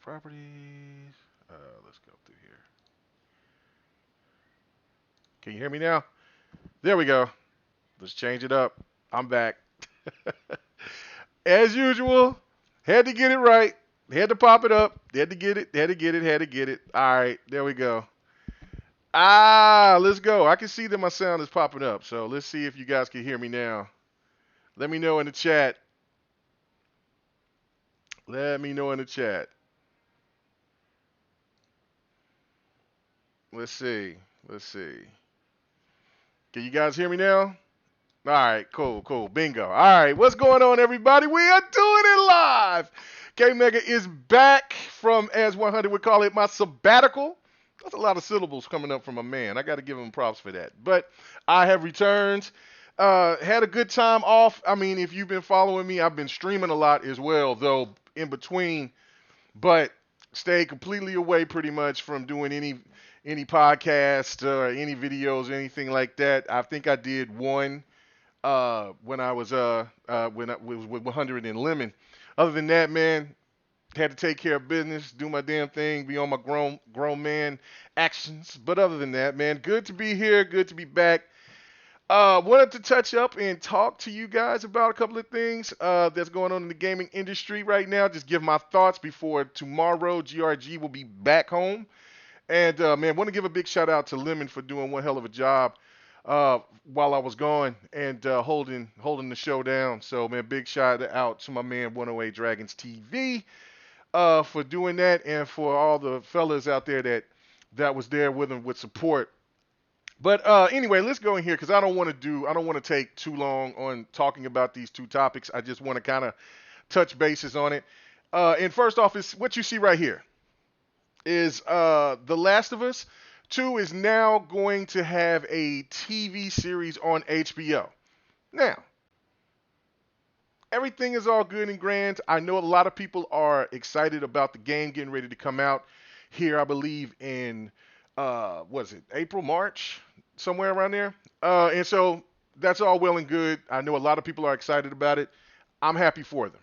Properties. Let's go through here. Can you hear me now? There we go. Let's change it up. I'm back. As usual, had to get it right. Had to pop it up. Had to get it. Had to get it. Had to get it. All right, there we go. Let's go. I can see that my sound is popping up. So let's see if you guys can hear me now. Let me know in the chat. Let me know in the chat. Let's see. Let's see. Can you guys hear me now? All right, cool. Bingo. All right, what's going on, everybody? We are doing it live. K Mega is back from, as 100 would call it, my sabbatical. That's a lot of syllables coming up from a man. I got to give him props for that. But I have returned. Had a good time off. I mean, if you've been following me, I've been streaming a lot as well, though in between. But stayed completely away pretty much from doing any podcast or any videos or anything like that. I think I did one when I was when I was with 100 and Lemon. Other than that, man, had to take care of business, do my damn thing, be on my grown man actions. But other than that, man, good to be here, good to be back. Wanted to touch up and talk to you guys about a couple of things that's going on in the gaming industry right now. Just give my thoughts before tomorrow. GRG will be back home. And man, want to give a big shout out to Lemon for doing one hell of a job while I was gone and holding the show down. So man, big shout out to my man 108 Dragons TV for doing that, and for all the fellas out there that was there with him with support. But anyway, let's go in here because I don't want to take too long on talking about these two topics. I just want to kind of touch bases on it. And first off, is what you see right here is The Last of Us 2 is now going to have a TV series on HBO. Now, everything is all good and grand. I know a lot of people are excited about the game getting ready to come out here, I believe, in was it April, March, somewhere around there. And so that's all well and good. I know a lot of people are excited about it. I'm happy for them.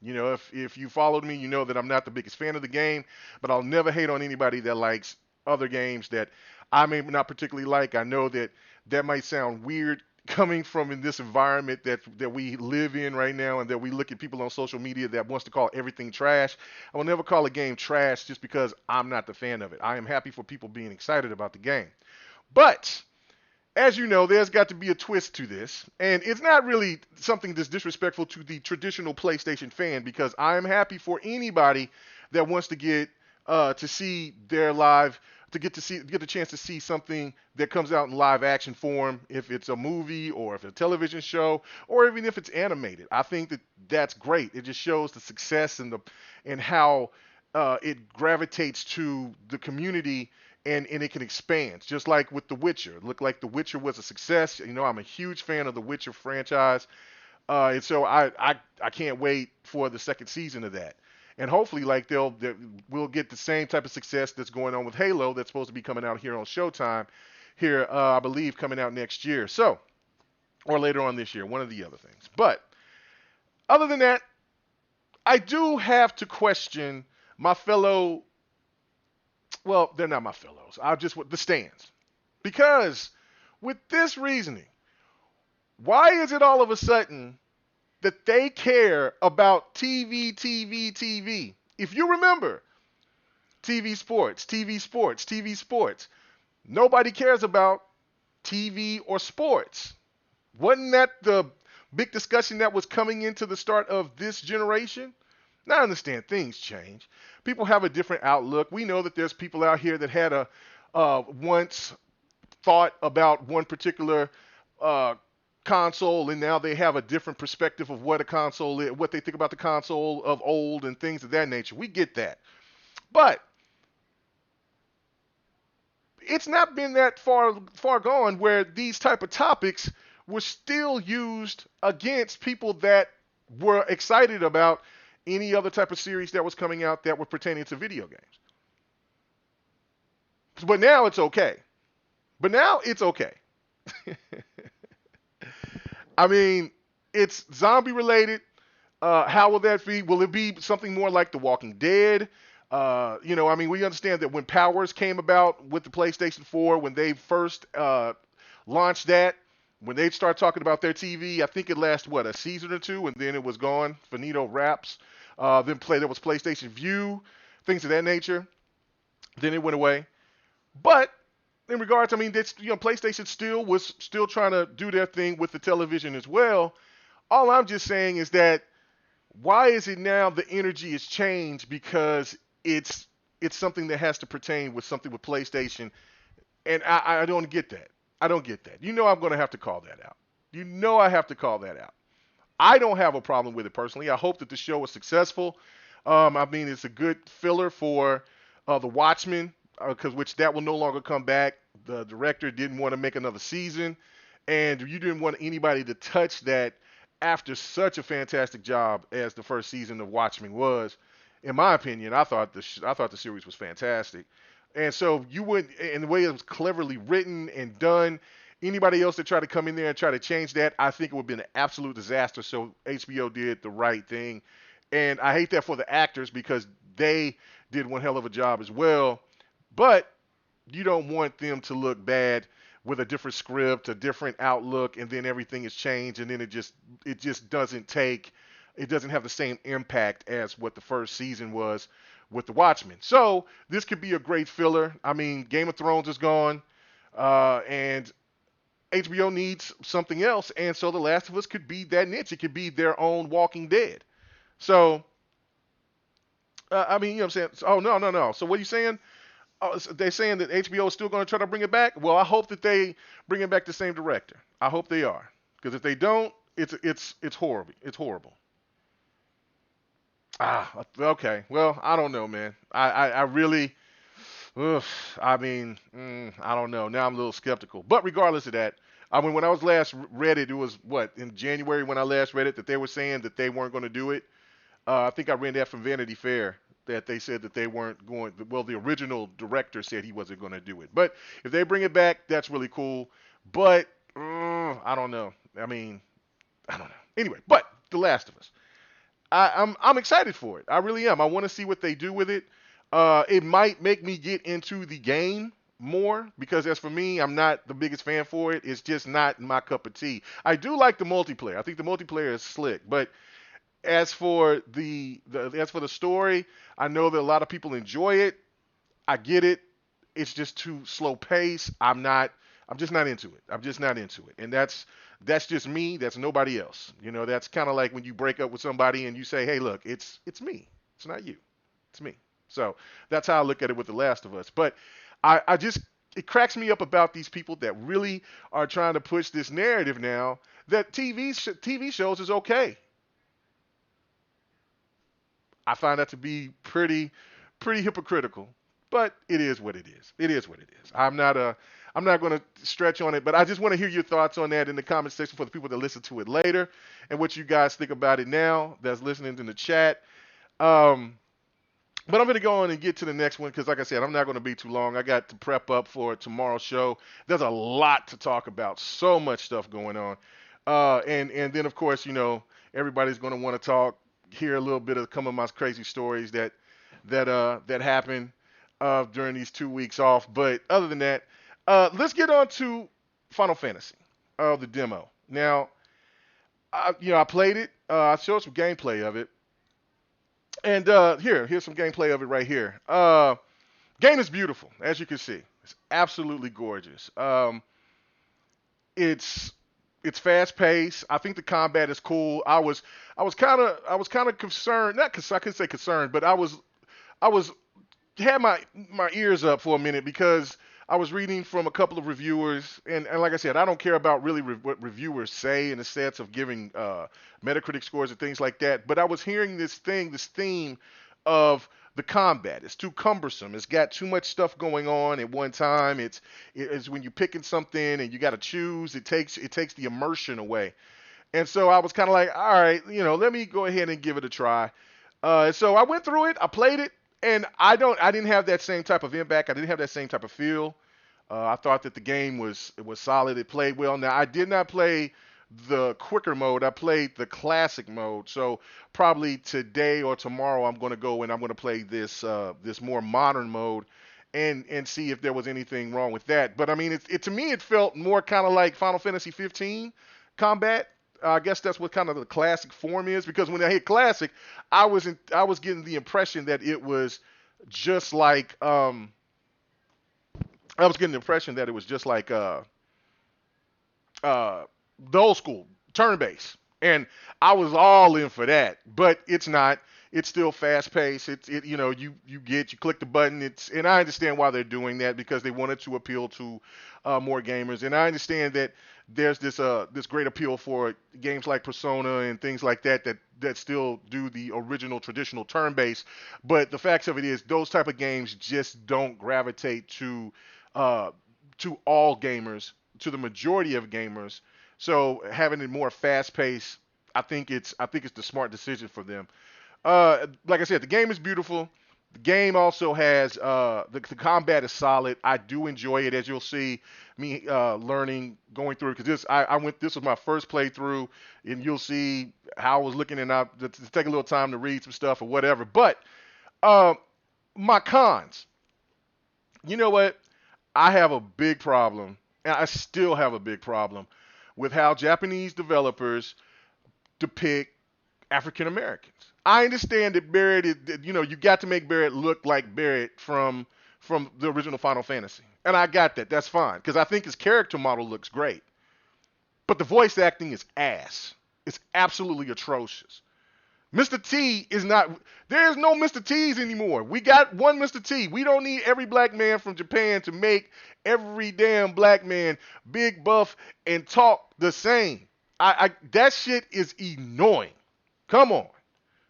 You know, if you followed me, you know that I'm not the biggest fan of the game, but I'll never hate on anybody that likes other games that I may not particularly like. I know that that might sound weird coming from in this environment that we live in right now, and that we look at people on social media that wants to call everything trash. I will never call a game trash just because I'm not the fan of it. I am happy for people being excited about the game. But as you know, there's got to be a twist to this. And it's not really something that's disrespectful to the traditional PlayStation fan, because I am happy for anybody that wants to get to see their live, get the chance to see something that comes out in live action form, if it's a movie or if it's a television show or even if it's animated. I think that that's great. It just shows the success and how it gravitates to the community, and it can expand, just like with The Witcher. It looked like The Witcher was a success. You know, I'm a huge fan of the Witcher franchise, and so I can't wait for the second season of that. And hopefully, like we'll get the same type of success that's going on with Halo, that's supposed to be coming out here on Showtime here, I believe, coming out next year. So, or later on this year, one of the other things. But other than that, I do have to question my fellow, well, they're not my fellows. I'll just with the stands. Because with this reasoning, why is it all of a sudden that they care about TV? If you remember, TV sports, TV sports, TV sports. Nobody cares about TV or sports. Wasn't that the big discussion that was coming into the start of this generation? Now I understand things change. People have a different outlook. We know that there's people out here that had a once thought about one particular console, and now they have a different perspective of what a console is, what they think about the console of old, and things of that nature. We get that. But it's not been that far gone where these type of topics were still used against people that were excited about any other type of series that was coming out that were pertaining to video games. But now it's okay. But now it's okay. I mean, it's zombie related. How will that be? Will it be something more like The Walking Dead? I mean, we understand that when Powers came about with the PlayStation 4, when they first launched that, when they started talking about their TV, I think it lasted what, a season or two, and then it was gone. Finito wraps. There was PlayStation View, things of that nature. Then it went away. But in regards, I mean, PlayStation still trying to do their thing with the television as well. All I'm just saying is that why is it now the energy has changed because it's it's something that has to pertain with something with PlayStation, and I don't get that. I don't get that. I'm going to have to call that out. I have to call that out. I don't have a problem with it personally. I hope that the show is successful. I mean, it's a good filler for the Watchmen, because which that will no longer come back. The director didn't want to make another season, and you didn't want anybody to touch that after such a fantastic job as the first season of Watchmen was. In my opinion, I thought the series was fantastic, and so you would, in the way it was cleverly written and done. Anybody else that tried to come in there and try to change that, I think it would have been an absolute disaster. So HBO did the right thing. And I hate that for the actors because they did one hell of a job as well. But you don't want them to look bad with a different script, a different outlook, and then everything is changed, and then it just doesn't have the same impact as what the first season was with the Watchmen. So this could be a great filler. I mean, Game of Thrones is gone, and HBO needs something else, and so The Last of Us could be that niche. It could be their own Walking Dead. So, I mean, what I'm saying? Oh, no, no, no. So what are you saying? Oh, they're saying that HBO is still going to try to bring it back? Well, I hope that they bring it back the same director. I hope they are. Because if they don't, it's horrible. It's horrible. Okay. Well, I don't know, man. I really, ugh, I mean, I don't know. Now I'm a little skeptical. But regardless of that, I mean, when I was last read it, it was what, in January when I last read it, that they were saying that they weren't going to do it. I think I read that from Vanity Fair that they said that they weren't going. Well, the original director said he wasn't going to do it. But if they bring it back, that's really cool. But I don't know. I mean, I don't know. Anyway, but The Last of Us. I'm excited for it. I really am. I want to see what they do with it. It might make me get into the game more because as for me, I'm not the biggest fan for it. It's just not my cup of tea. I do like the multiplayer. I think the multiplayer is slick, but as for the story, I know that a lot of people enjoy it. I get it. It's just too slow pace. I'm just not into it. I'm just not into it. And that's just me. That's nobody else. That's kind of like when you break up with somebody and you say, "Hey, look, it's me. It's not you. It's me." So that's how I look at it with The Last of Us. But I just it cracks me up about these people that really are trying to push this narrative now that TV shows is okay. I find that to be pretty hypocritical, but it is what it is. It is what it is. I'm not going to stretch on it, but I just want to hear your thoughts on that in the comment section for the people that listen to it later, and what you guys think about it now that's listening in the chat. Um, but I'm going to go on and get to the next one because, like I said, I'm not going to be too long. I got to prep up for tomorrow's show. There's a lot to talk about. So much stuff going on. And then, of course, everybody's going to want to hear a little bit of some of my crazy stories that happened during these 2 weeks off. But other than that, let's get on to Final Fantasy, the demo. Now, I played it. I showed some gameplay of it. And here's some gameplay of it right here. Game is beautiful, as you can see. It's absolutely gorgeous. It's it's fast paced. I think the combat is cool. I was kind of concerned, not because I couldn't say concerned, but I was had my ears up for a minute because I was reading from a couple of reviewers, and like I said, I don't care about really what reviewers say in the sense of giving Metacritic scores and things like that. But I was hearing this theme of the combat. It's too cumbersome. It's got too much stuff going on at one time. It's when you're picking something and you got to choose. It takes the immersion away. And so I was kind of like, all right, let me go ahead and give it a try. So I went through it, I played it, and I didn't have that same type of impact. I didn't have that same type of feel. I thought that the game was solid. It played well. Now I did not play the quicker mode. I played the classic mode. So probably today or tomorrow I'm going to go and I'm going to play this more modern mode and see if there was anything wrong with that. But I mean, it to me it felt more kind of like Final Fantasy 15 combat. I guess that's what kind of the classic form is, because when I hit classic, I was getting the impression that it was just like I was getting the impression that it was just like the old school turn based, and I was all in for that. But it's not. It's still fast paced. You click the button. And I understand why they're doing that, because they wanted to appeal to more gamers, and I understand that there's this great appeal for games like Persona and things like that still do the original traditional turn based. But the facts of it is, those type of games just don't gravitate uh, to all gamers, to the majority of gamers. So having it more fast paced, I think it's the smart decision for them. Like I said, the game is beautiful. The game also has the combat is solid. I do enjoy it, as you'll see me learning, going through, because I went, this was my first playthrough, and you'll see how I was looking, and I to take a little time to read some stuff or whatever. But uh, my cons, you know what? I have a big problem, and I still have a big problem with how Japanese developers depict African Americans. I understand that Barrett, you got to make Barrett look like Barrett from the original Final Fantasy, and I got that. That's fine, because I think his character model looks great, but the voice acting is ass. It's absolutely atrocious. Mr. T is not. There's no Mr. T's anymore. We got one Mr. T. We don't need every black man from Japan to make every damn black man big, buff, and talk the same. That shit is annoying. Come on.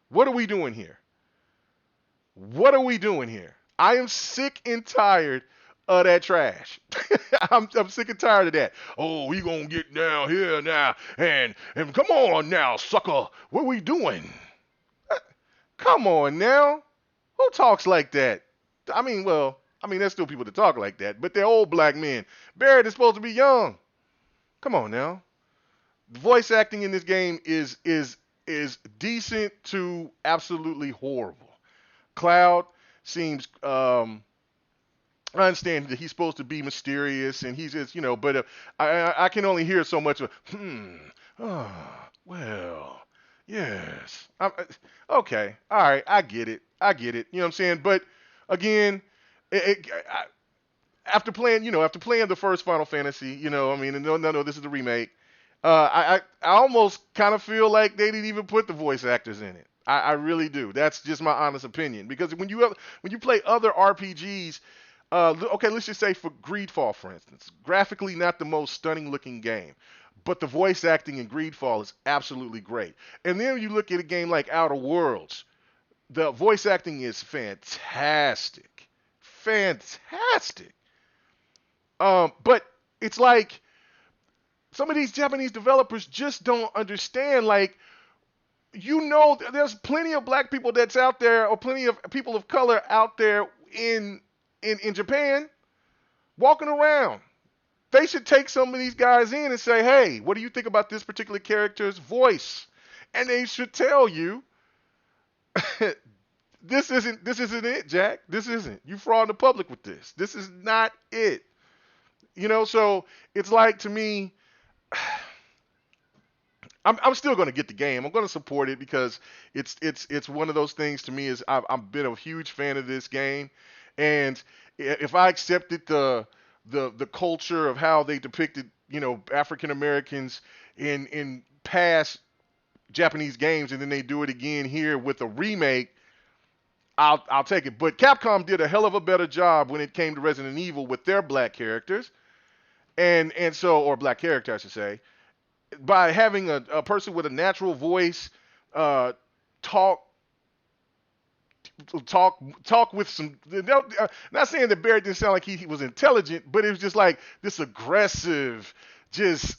What are we doing here? What are we doing here? I am sick and tired of that trash. I'm sick and tired of that. Oh, we gonna get down here now, and come on now, sucker. What we doing? Come on now. Who talks like that? There's still people that talk like that, but they're old black men. Barrett is supposed to be young. Come on now. The voice acting in this game is decent to absolutely horrible. Cloud seems I understand that he's supposed to be mysterious, and he's just, but I can only hear so much of, oh, well, yes. Okay, all right, I get it. You know what I'm saying? But again, after playing the first Final Fantasy, and no, this is the remake. I almost kind of feel like they didn't even put the voice actors in it. I really do. That's just my honest opinion. Because when you play other RPGs, okay, let's just say for Greedfall, for instance, graphically not the most stunning looking game, but the voice acting in Greedfall is absolutely great. And then you look at a game like Outer Worlds, the voice acting is fantastic, fantastic. But it's like some of these Japanese developers just don't understand. Like, there's plenty of black people that's out there, or plenty of people of color out there in Japan walking around. They should take some of these guys in and say, hey, what do you think about this particular character's voice? And they should tell you, this isn't it, Jack. This isn't. You fraud the public with this. This is not it. So it's like, to me, I'm still going to get the game. I'm going to support it, because it's one of those things, to me, is I've been a huge fan of this game, and if I accepted the culture of how they depicted African Americans in past Japanese games, and then they do it again here with a remake, I'll take it. But Capcom did a hell of a better job when it came to Resident Evil with their black characters, or black character, I should say, by having a person with a natural voice talk with some. Not saying that Barrett didn't sound like he was intelligent, but it was just like this aggressive. It's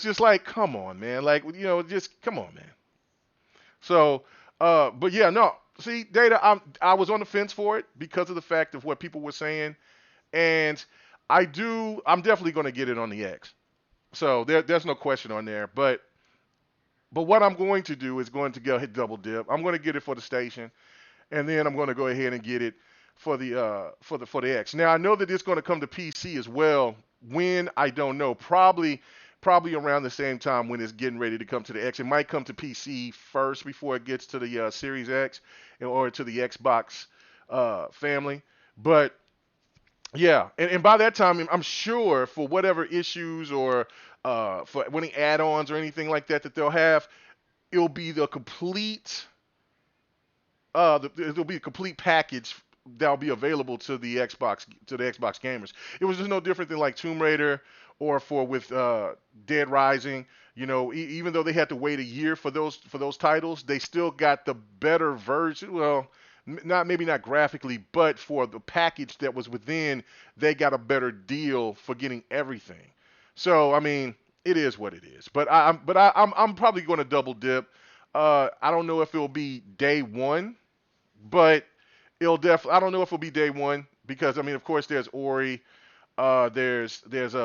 just like, come on, man. Like, just come on, man. So, but yeah, no. See, Data, I was on the fence for it because of the fact of what people were saying, and I'm definitely going to get it on the X. So there's no question on there. But what I'm going to do is going to go hit double dip. I'm going to get it for the station, and then I'm going to go ahead and get it for the X. Now I know that it's going to come to PC as well. When I don't know, probably around the same time when it's getting ready to come to the X. It might come to PC first before it gets to the Series X or to the Xbox family. But yeah, and by that time, I'm sure for whatever issues or for any add-ons or anything like that that they'll have, it'll be the complete there'll be a complete package that'll be available to the Xbox gamers. It was just no different than like Tomb Raider or for with Dead Rising. You know, even though they had to wait a year for those titles, they still got the better version. Well, not maybe not graphically, but for the package that was within, they got a better deal for getting everything. So I mean, it is what it is. But I'm probably going to double dip. I don't know if it'll be day one, but it'll definitely. I don't know if it'll be day one because I mean, of course, there's Ori, there's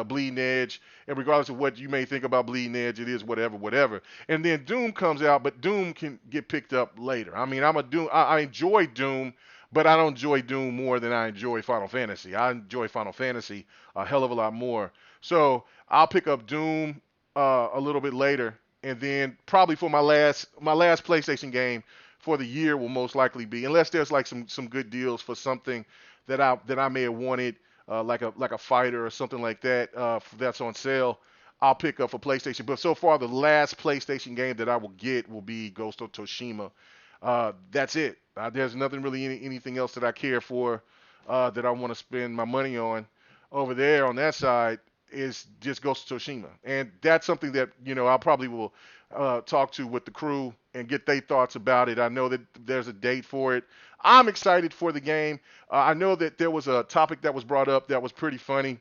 Bleeding Edge, and regardless of what you may think about Bleeding Edge, it is whatever, whatever. And then Doom comes out, but Doom can get picked up later. I mean, I'm a Doom. I enjoy Doom, but I don't enjoy Doom more than I enjoy Final Fantasy. I enjoy Final Fantasy a hell of a lot more. So I'll pick up Doom a little bit later, and then probably for my last PlayStation game for the year will most likely be, unless there's like some good deals for something that I may have wanted, like a fighter or something like that that's on sale. I'll pick up for PlayStation. But so far, the last PlayStation game that I will get will be Ghost of Tsushima. That's it. There's nothing really anything else that I care for that I want to spend my money on over there on that side is just Ghost of Tsushima, and that's something that I probably will talk to with the crew and get their thoughts about it. I know that there's a date for it. I'm excited for the game. I know that there was a topic that was brought up that was pretty funny.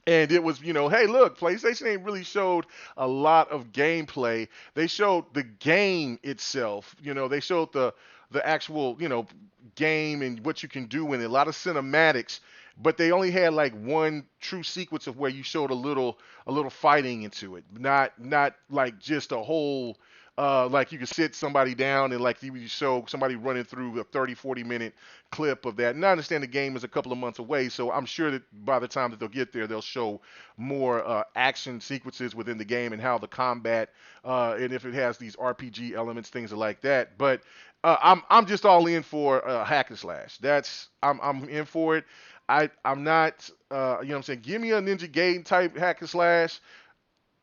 And it was, hey, look, PlayStation ain't really showed a lot of gameplay. They showed the game itself. They showed the actual, game and what you can do in it. A lot of cinematics, but they only had like one true sequence of where you showed a little fighting into it. Not like just a whole like you could sit somebody down and like you show somebody running through a 30, 40 minute clip of that. And I understand the game is a couple of months away, so I'm sure that by the time that they'll get there, they'll show more action sequences within the game and how the combat and if it has these RPG elements, things like that. But I'm just all in for hack and slash. I'm in for it. I'm not what I'm saying. Give me a Ninja Gaiden type hack and slash.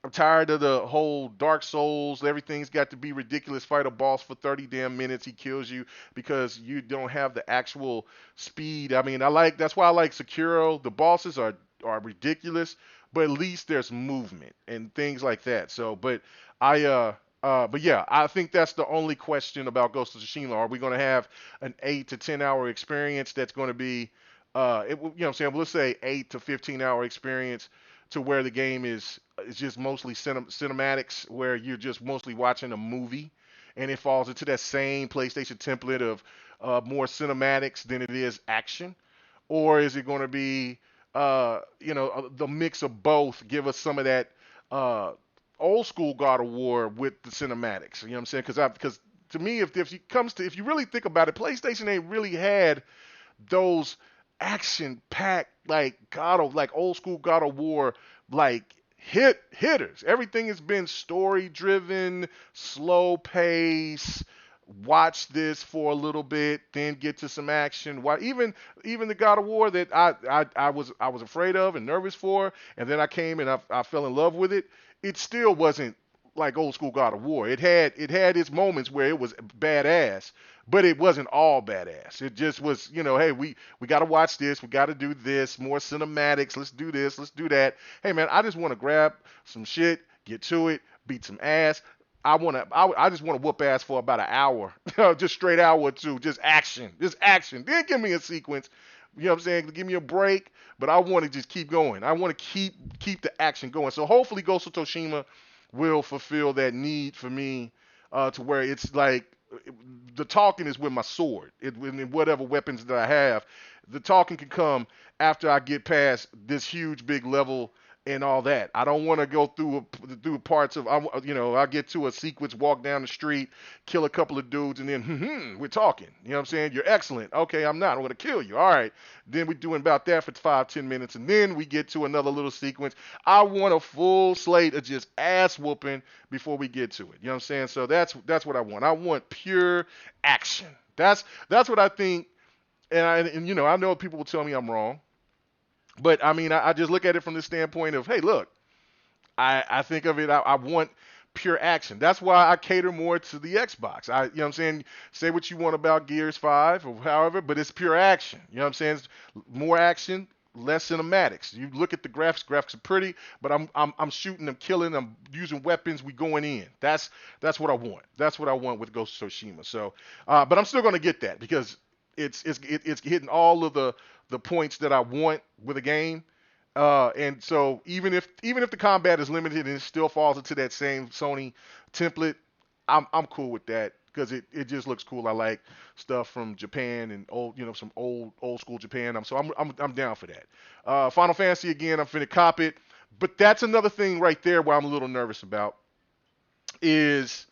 I'm tired of the whole Dark Souls. Everything's got to be ridiculous. Fight a boss for 30 damn minutes. He kills you because you don't have the actual speed. I mean, that's why I like Sekiro. The bosses are ridiculous, but at least there's movement and things like that. So, but yeah, I think that's the only question about Ghost of Tsushima. Are we going to have an 8 to 10 hour experience that's going to be, what I'm saying? Let's say 8 to 15 hour experience to where the game is just mostly cinematics, where you're just mostly watching a movie, and it falls into that same PlayStation template of more cinematics than it is action, or is it going to be the mix of both? Give us some of that uh, old school God of War with the cinematics. You know what I'm saying? Because to me, if you really think about it, PlayStation ain't really had those action packed like old school God of War like hitters. Everything has been story driven, slow pace. Watch this for a little bit, then get to some action. Why even the God of War that I was afraid of and nervous for, and then I came and I fell in love with it. It still wasn't like old school God of War. It had its moments where it was badass, but it wasn't all badass. It just was, hey, we got to watch this, we got to do this, more cinematics, let's do this, let's do that. Hey man, I just want to grab some shit, get to it, beat some ass. I just want to whoop ass for about an hour, just straight hour or two, just action, just action. Then give me a sequence. You know what I'm saying? Give me a break, but I want to just keep going. I want to keep the action going. So hopefully Ghost of Tsushima will fulfill that need for me to where it's like the talking is with my sword, with whatever weapons that I have. The talking can come after I get past this huge big level and all that. I don't want to go through parts of I get to a sequence, walk down the street, kill a couple of dudes, and then we're talking. You know what I'm saying? You're excellent. Okay, I'm not. I'm gonna kill you. All right. Then we're doing about that for 5-10 minutes, and then we get to another little sequence. I want a full slate of just ass whooping before we get to it. You know what I'm saying? So that's what I want. I want pure action. That's what I think. And I know people will tell me I'm wrong. But I mean, I just look at it from the standpoint of, hey, look, I think of it, I want pure action. That's why I cater more to the Xbox. You know what I'm saying? Say what you want about Gears 5 or however, but it's pure action. You know what I'm saying? It's more action, less cinematics. You look at the graphics are pretty, but I'm shooting, I'm killing, I'm using weapons, we going in. That's what I want. That's what I want with Ghost of Tsushima. So, but I'm still going to get that because it's hitting all of the points that I want with a game. And so even if the combat is limited and it still falls into that same Sony template, I'm cool with that because it just looks cool. I like stuff from Japan and some old school Japan. I'm down for that. Final Fantasy again, I'm finna cop it, but that's another thing right there where I'm a little nervous about is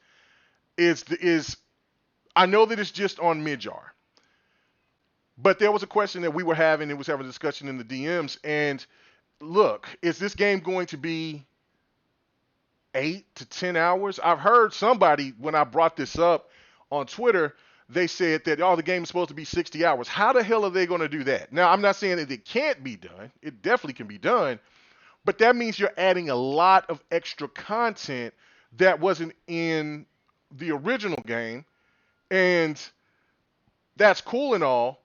is I know that it's just on Midjar, but there was a question that we were having and was having a discussion in the DMs. And look, is this game going to be 8 to 10 hours? I've heard somebody, when I brought this up on Twitter, they said that, oh, the game is supposed to be 60 hours. How the hell are they going to do that? Now, I'm not saying that it can't be done. It definitely can be done. But that means you're adding a lot of extra content that wasn't in the original game. And that's cool and all.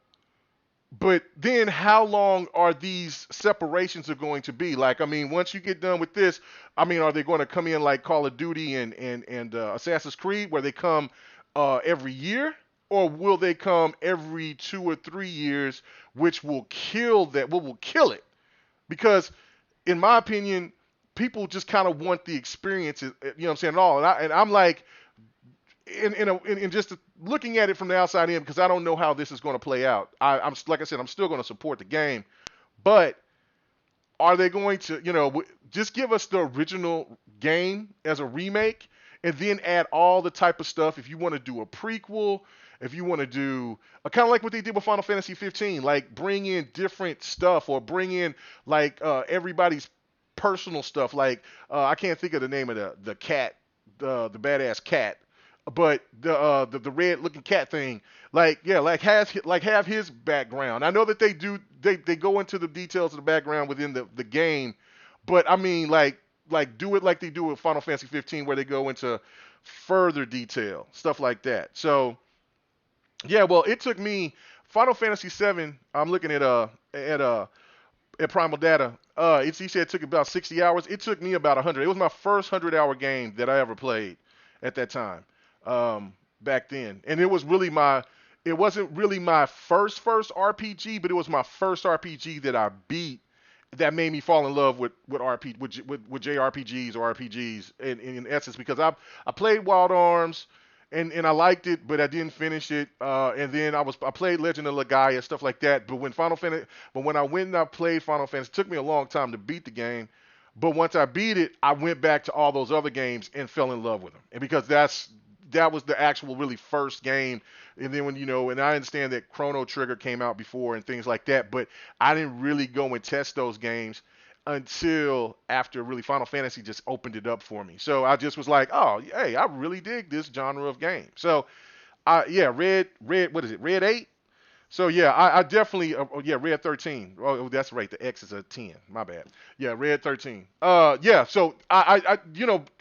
But then how long are these separations are going to be? Like, I mean, once you get done with this, I mean, are they going to come in like Call of Duty and Assassin's Creed where they come every year? Or will they come every 2 or 3 years, which will kill that, what will kill it? Because in my opinion, people just kind of want the experience, you know what I'm saying, and all. And I'm like, in just looking at it from the outside in, because I don't know how this is going to play out. I'm like I said, I'm still going to support the game, but are they going to, just give us the original game as a remake, and then add all the type of stuff? If you want to do a prequel, if you want to do kind of like what they did with Final Fantasy 15, like bring in different stuff or bring in like everybody's personal stuff. Like I can't think of the name of the cat, the badass cat, but the red looking cat thing, like yeah, have his background. I know that they go into the details of the background within the game, but I mean like do it like they do with Final Fantasy 15 where they go into further detail, stuff like that. So yeah, well, it took me Final Fantasy 7. I'm looking at Primal Data. He said it took about 60 hours. It took me about 100. It was my first 100-hour game that I ever played at that time, back then. And it wasn't really my first RPG, but it was my first RPG that I beat that made me fall in love with JRPGs or RPGs in essence, because I played Wild Arms and I liked it, but I didn't finish it. And then I played Legend of Legaia, stuff like that. But when I went and I played Final Fantasy, it took me a long time to beat the game. But once I beat it, I went back to all those other games and fell in love with them. And because that was the actual really first game. And then and I understand that Chrono Trigger came out before and things like that, but I didn't really go and test those games until after really Final Fantasy just opened it up for me. So I just was like, oh, hey, I really dig this genre of game. So yeah, red, what is it? Red 8? So yeah, I definitely yeah, Red 13. Oh, that's right. The X is a 10. My bad. Yeah, Red 13. Yeah. So I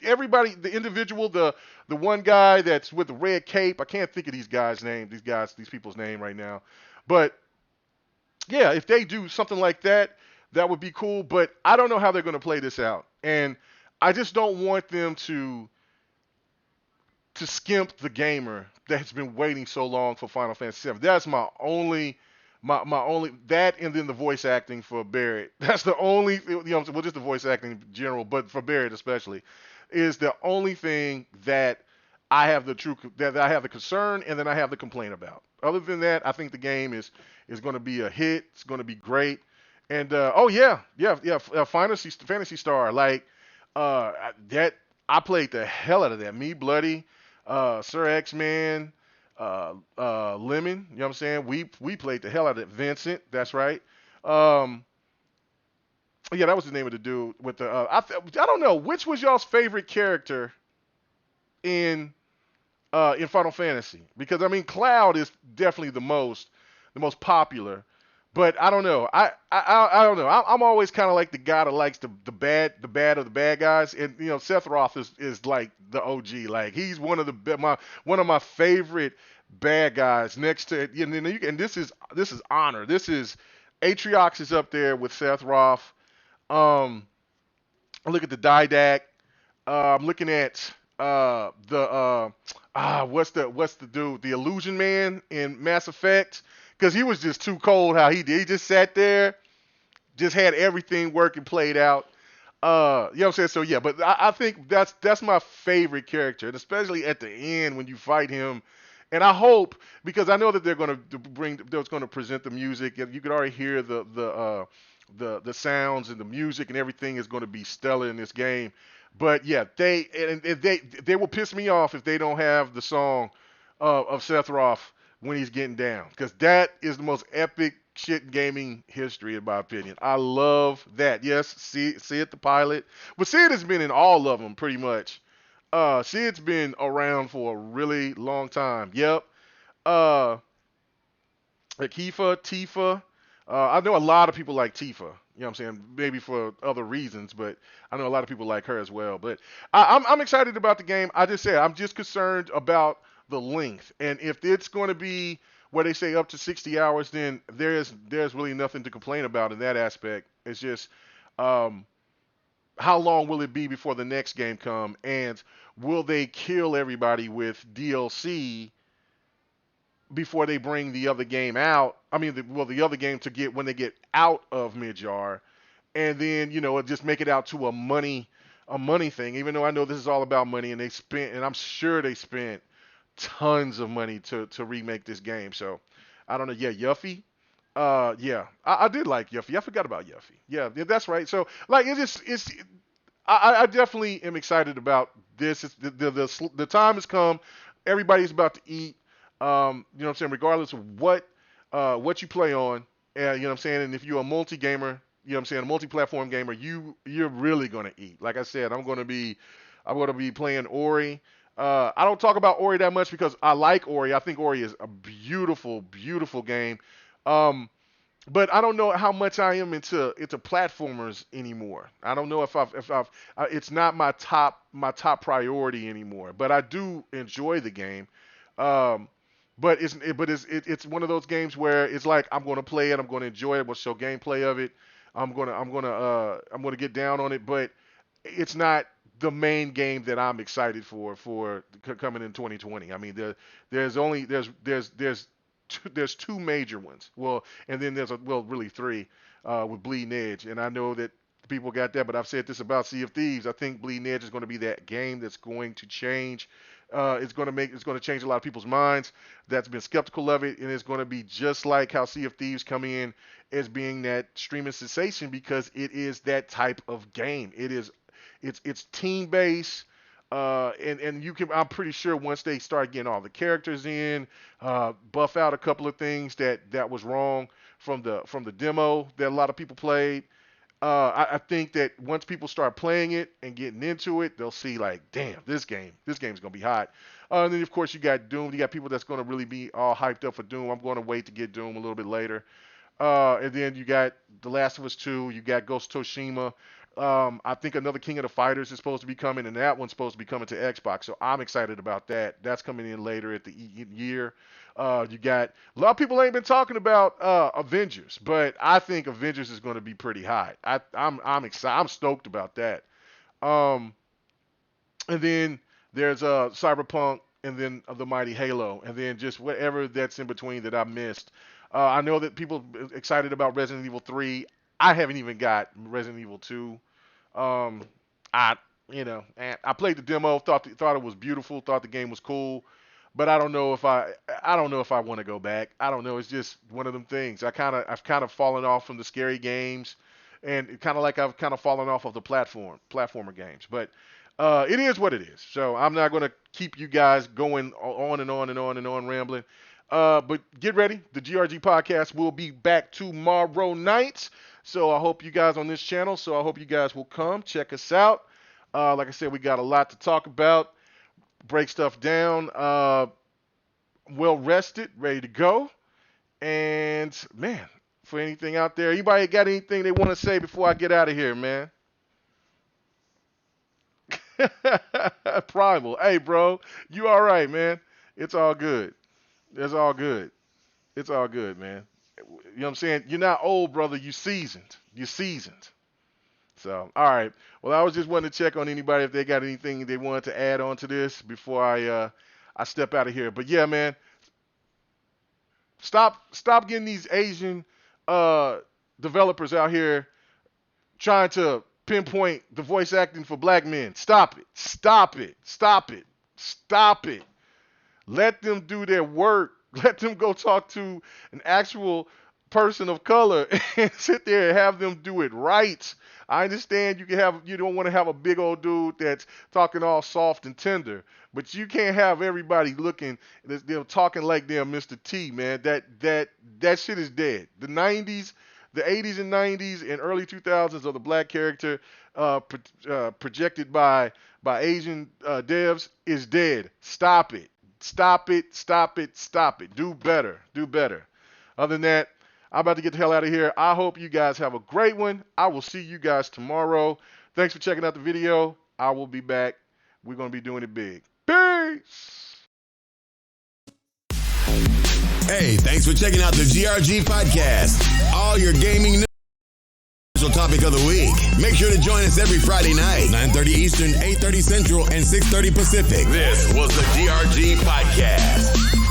everybody, the individual, the one guy that's with the red cape. I can't think of these people's name right now. But yeah, if they do something like that, that would be cool. But I don't know how they're going to play this out, and I just don't want them to skimp the gamer that's been waiting so long for Final Fantasy 7. That's my only that, and then the voice acting for Barrett. That's the only well, just the voice acting in general, but for Barrett especially, is the only thing that I have the concern and then I have the complaint about. Other than that, I think the game is going to be a hit. It's going to be great. And oh yeah, Fantasy Star. Like that, I played the hell out of that. Me, Bloody, Sir X Man, Lemon. You know what I'm saying? We played the hell out of it. Vincent. That's right. Um, yeah, that was the name of the dude with the. I don't know which was y'all's favorite character in in Final Fantasy, because I mean Cloud is definitely the most popular. But I don't know. I don't know. I'm always kind of like the guy that likes the bad of the bad guys, and you know Seth Roth is like the OG. Like he's one of one of my favorite bad guys. Next to and this is honor. This is Atriox is up there with Seth Roth. Um, look at the Didac. I'm looking at the what's the dude, the Illusion Man in Mass Effect, because he was just too cold. How he did, he just sat there, just had everything working, played out. You know what I'm saying? So yeah, but I think that's my favorite character, and especially at the end when you fight him. And I hope, because I know that they're going to they're going to present the music, and you can already hear the sounds and the music and everything is going to be stellar in this game. But yeah, they will piss me off if they don't have the song of Seth Roth when he's getting down, because that is the most epic shit in gaming history, in my opinion. I love that. Yes, see it, the pilot, but see it has been in all of them pretty much. Sid's been around for a really long time. Yep. Uh, Akifa, Tifa. I know a lot of people like Tifa. You know what I'm saying? Maybe for other reasons, but I know a lot of people like her as well. But I'm excited about the game. I just said I'm just concerned about the length, and if it's going to be where they say up to 60 hours, then there's really nothing to complain about in that aspect. It's just um, how long will it be before the next game come, and will they kill everybody with DLC before they bring the other game out? I mean, the other game to get when they get out of Midjar, and then just make it out to a money thing. Even though I know this is all about money, and I'm sure they spent tons of money to remake this game. So I don't know. Yeah, Yuffie. Yeah, I did like Yuffie. I forgot about Yuffie. Yeah, that's right. So like, it's I definitely am excited about this. It's, the time has come. Everybody's about to eat. You know what I'm saying? Regardless of what you play on, you know what I'm saying? And if you're a multi gamer, you know what I'm saying, a multi-platform gamer, you're really gonna eat. Like I said, I'm gonna be playing Ori. I don't talk about Ori that much because I like Ori. I think Ori is a beautiful, beautiful game. Um, but I don't know how much I am into platformers anymore. I don't know if I've it's not my top priority anymore. But I do enjoy the game. Um, it's one of those games where it's like I'm going to play it, I'm going to enjoy it, we'll show gameplay of it. I'm gonna get down on it, but it's not the main game that I'm excited for coming in 2020. I mean, there's only there's two major ones. Well, and then really three with Bleeding Edge, and I know that people got that, but I've said this about Sea of Thieves. I think Bleeding Edge is going to be that game that's going to change. It's going to change a lot of people's minds that's been skeptical of it, and it's going to be just like how Sea of Thieves come in as being that streaming sensation because it is that type of game. It's team based. And you can, I'm pretty sure once they start getting all the characters in, buff out a couple of things that was wrong from the demo that a lot of people played. I think that once people start playing it and getting into it, they'll see like, damn, this game's gonna be hot. And then of course you got Doom. You got people that's gonna really be all hyped up for Doom. I'm gonna wait to get Doom a little bit later. And then you got The Last of Us 2. You got Ghost of Tsushima. I think another King of the Fighters is supposed to be coming, and that one's supposed to be coming to Xbox. So I'm excited about that. That's coming in later at the year. You got a lot of people ain't been talking about Avengers, but I think Avengers is going to be pretty high. I'm excited. I'm stoked about that. Um, and then there's Cyberpunk, and then the mighty Halo, and then just whatever that's in between that I missed. I know that people excited about Resident Evil 3. I haven't even got Resident Evil 2. Um, I I played the demo, thought it was beautiful, thought the game was cool, but I don't know if I want to go back. I don't know. It's just one of them things. I've kind of fallen off from the scary games, and kind of like I've kind of fallen off of the platformer games. But it is what it is. So I'm not going to keep you guys going on and on and on and on rambling. But get ready. The GRG podcast will be back tomorrow night. So I hope you guys on this channel. So I hope you guys will come check us out. Like I said, we got a lot to talk about. Break stuff down. Well rested, ready to go. And man, for anything out there, anybody got anything they want to say before I get out of here, man? Primal. Hey, bro, you all right, man? It's all good. It's all good. It's all good, man. You know what I'm saying? You're not old, brother. You seasoned. You're seasoned. So, all right. Well, I was just wanting to check on anybody if they got anything they wanted to add on to this before I step out of here. But yeah, man, stop getting these Asian developers out here trying to pinpoint the voice acting for black men. Stop it. Stop it. Stop it. Stop it. Let them do their work. Let them go talk to an actual person of color and sit there and have them do it right. I understand you don't want to have a big old dude that's talking all soft and tender, but you can't have everybody looking, they're talking like they're Mr. T, man. That shit is dead. The 90s, the 80s and 90s and early 2000s of the black character projected by Asian devs is dead. Stop it. Stop it. Stop it. Stop it. Do better. Do better. Other than that, I'm about to get the hell out of here. I hope you guys have a great one. I will see you guys tomorrow. Thanks for checking out the video. I will be back. We're going to be doing it big. Peace. Hey, thanks for checking out the GRG podcast. All your gaming news. Topic of the week. Make sure to join us every Friday night, 9:30 Eastern, 8:30 Central, and 6:30 Pacific. This was the GRG podcast.